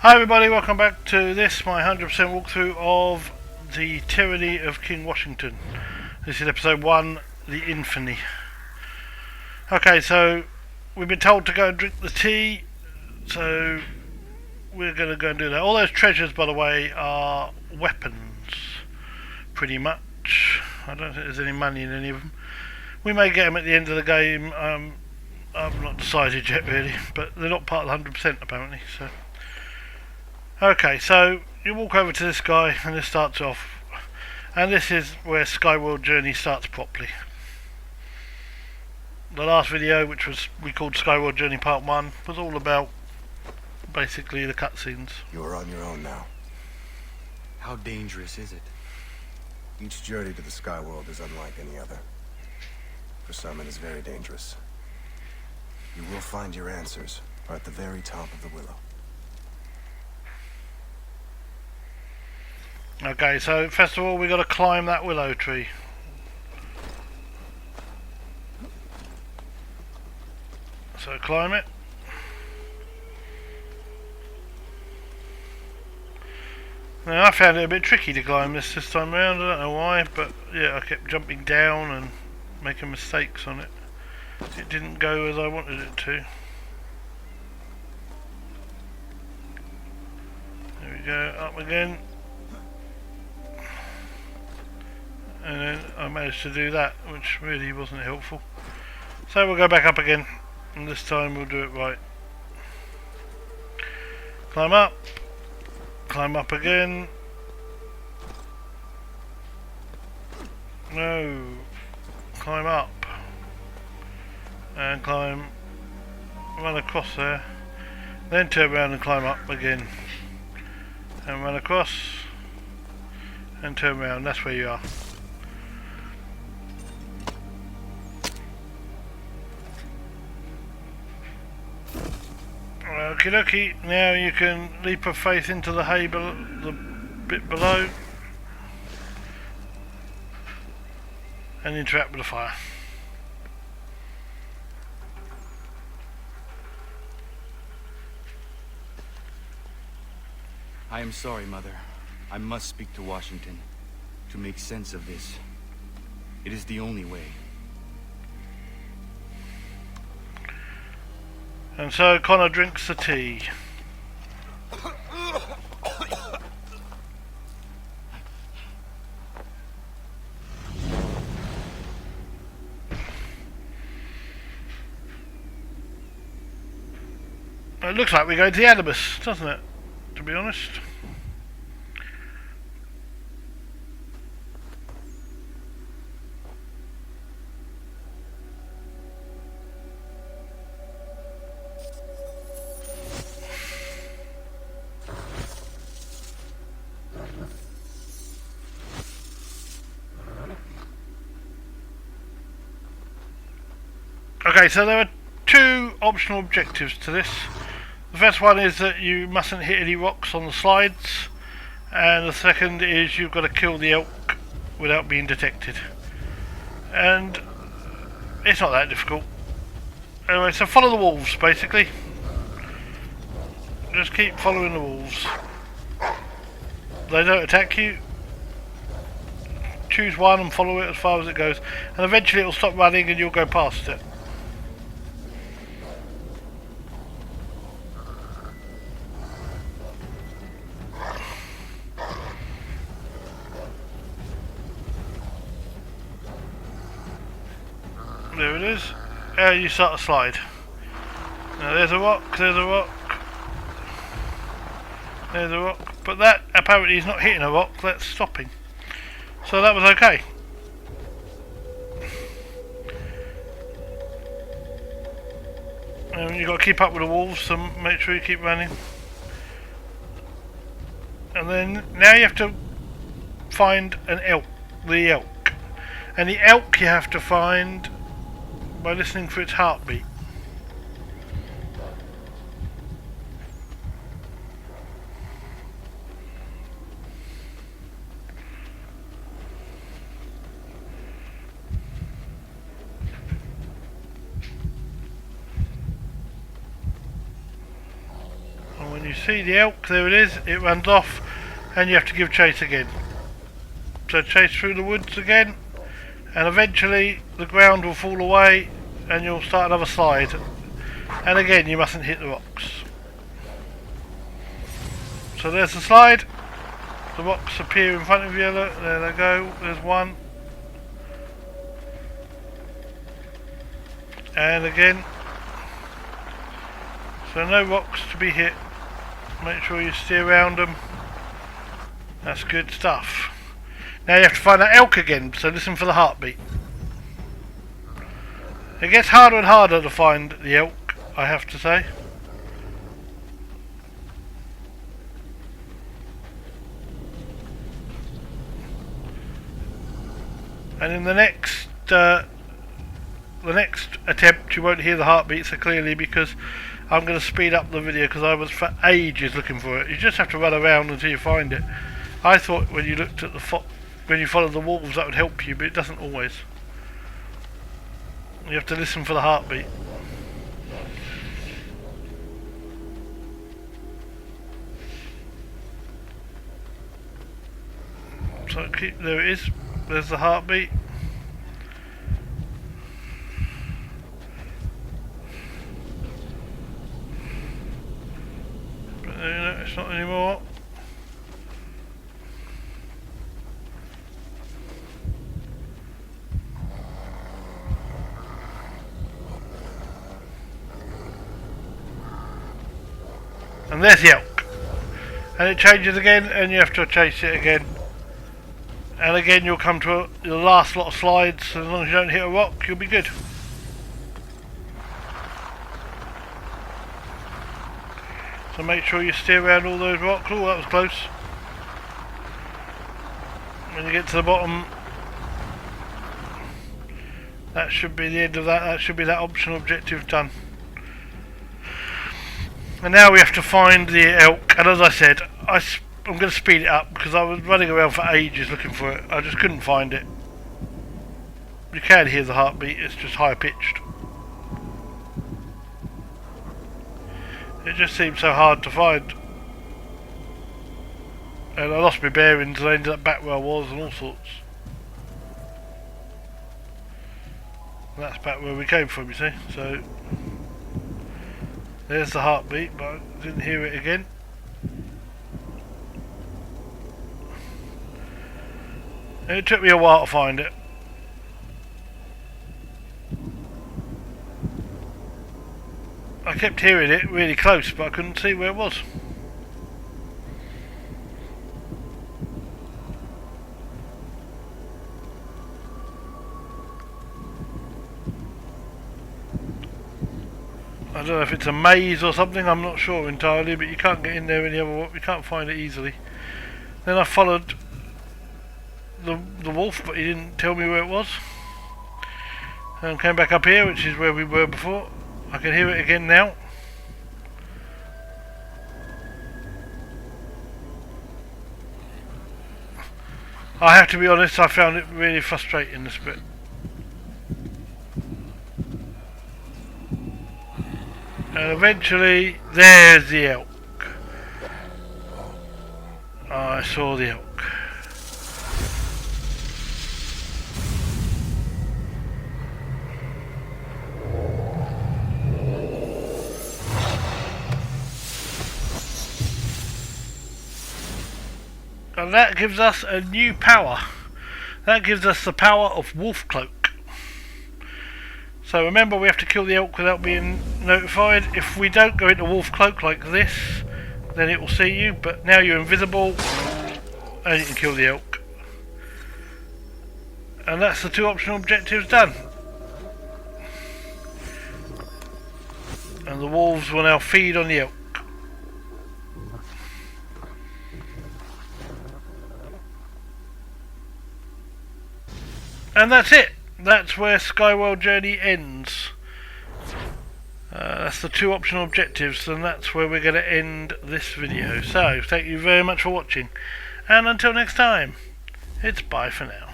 Hi everybody, welcome back to this, my 100% walkthrough of the Tyranny of King Washington. This is episode 1, the Infamy. Okay, so we've been told to go and drink the tea, so we're going to go and do that. All those treasures, by the way, are weapons, pretty much. I don't think there's any money in any of them. We may get them at the end of the game, I've not decided yet really, but they're not part of the 100% apparently, so... Okay, so you walk over to this guy and this starts off, and this is where Skyward Journey starts properly. The last video, which we called Skyward Journey Part 1, was all about basically the cutscenes. You are on your own now. How dangerous is it? Each journey to the Skyworld is unlike any other. For some it is very dangerous. You will find your answers are at the very top of the willow. Okay, so first of all we got to climb that willow tree. So climb it. Now I found it a bit tricky to climb this time around, I don't know why, but yeah, I kept jumping down and making mistakes on it. It didn't go as I wanted it to. There we go, up again. And then I managed to do that, which really wasn't helpful. So we'll go back up again, and this time we'll do it right. Climb up again. No, climb up, and run across there, then turn around and climb up again, and run across, and turn around, that's where you are. Okie dokie, now you can leap of faith into the hay the bit below and interact with the fire. I am sorry, Mother. I must speak to Washington to make sense of this. It is the only way. And so Connor drinks the tea. It looks like we go to the Animus, doesn't it? To be honest. Okay, so there are two optional objectives to this. The first one is that you mustn't hit any rocks on the slides, and the second is you've got to kill the elk without being detected. And it's not that difficult. Anyway, so follow the wolves basically. Just keep following the wolves. They don't attack you. Choose one and follow it as far as it goes, and eventually it'll stop running and you'll go past it. There it is. And you start a slide. Now there's a rock, there's a rock, there's a rock. But that apparently is not hitting a rock, that's stopping. So that was okay. And you've got to keep up with the wolves, so make sure you keep running. And then now you have to find an elk, the elk. And the elk you have to find by listening for its heartbeat. see the elk? There it is. It runs off, and you have to give chase again. So chase through the woods again, and eventually the ground will fall away, and you'll start another slide. And again, you mustn't hit the rocks. So there's the slide. The rocks appear in front of you. Look, there they go. There's one. And again. So no rocks to be hit. Make sure you steer around them. That's good stuff. Now you have to find that elk again, so listen for the heartbeat. It gets harder and harder to find the elk, I have to say. And in the next attempt you won't hear the heartbeat so clearly, because I'm going to speed up the video, because I was for ages looking for it. You just have to run around until you find it. I thought when you looked at when you followed the wolves that would help you, but it doesn't always. You have to listen for the heartbeat. So there it is. There's the heartbeat. But no, it's not anymore. And there's the elk. And it changes again, and you have to chase it again. And again you'll come to the last lot of slides, so as long as you don't hit a rock, you'll be good. So make sure you steer around all those rocks. Oh, that was close. When you get to the bottom, that should be the end of that. That should be that optional objective done. And now we have to find the elk, and as I said, I'm going to speed it up because I was running around for ages looking for it. I just couldn't find it. You can hear the heartbeat, it's just higher pitched. It just seemed so hard to find. And I lost my bearings and I ended up back where I was and all sorts. And that's back where we came from, you see. So there's the heartbeat, but I didn't hear it again. It took me a while to find it. I kept hearing it really close, but I couldn't see where it was. I don't know if it's a maze or something, I'm not sure entirely, but you can't get in there any other way. You can't find it easily. Then I followed the wolf, but he didn't tell me where it was. And came back up here, which is where we were before. I can hear it again now. I have to be honest, I found it really frustrating, this bit. And eventually, there's the elk. I saw the elk. And that gives us a new power. That gives us the power of Wolf Cloak. So remember, we have to kill the elk without being notified. If we don't go into Wolf Cloak like this, then it will see you, but now you're invisible and you can kill the elk. And that's the 2 optional objectives done. And the wolves will now feed on the elk. And that's it. That's where Skyworld Journey ends. That's the 2 optional objectives, and that's where we're going to end this video. So, thank you very much for watching. And until next time, it's bye for now.